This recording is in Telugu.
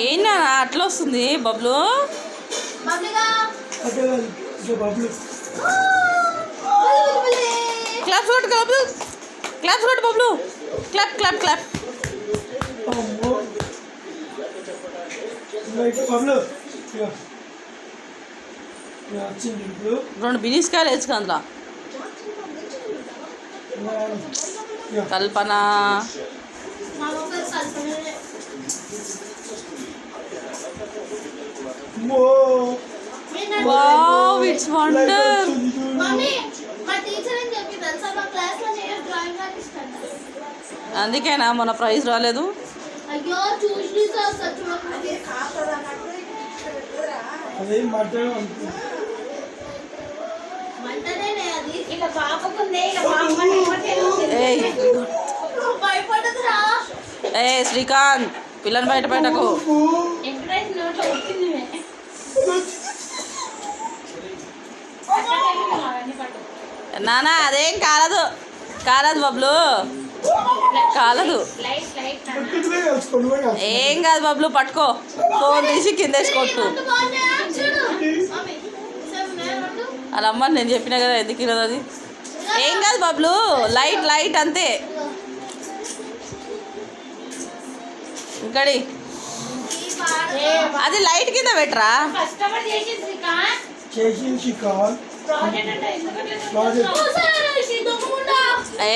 ఏంటా అట్లా వస్తుంది బబ్లు? క్లాప్స్ కొట్టు బబ్లు, క్లాప్స్ కొట్టు బబ్లు, క్లాప్ క్లాప్ క్లాప్. రెండు బినిస్కాయలు వేసుకు అందులో. కల్పన వావ్, ఇట్స్ వండర్. అందుకేనా మొన్న ప్రైజ్ రాలేదు? ఏ శ్రీకాంత్, పిల్లని బయట పెట్టకు. నానా అదేం కాలదు, కాలదు బబ్లు, కాలదు. ఏం కాదు బబ్లు, పట్టుకో. ఫోన్ తీసి కింద వేసుకొట్టు. అలా అమ్మని నేను చెప్పినా కదా, ఎందుకు ఇరదు అది. ఏం కాదు బబ్లు, లైట్ లైట్ అంతే. ఇంకడి అది లైట్ కింద పెట్టరా. ఏ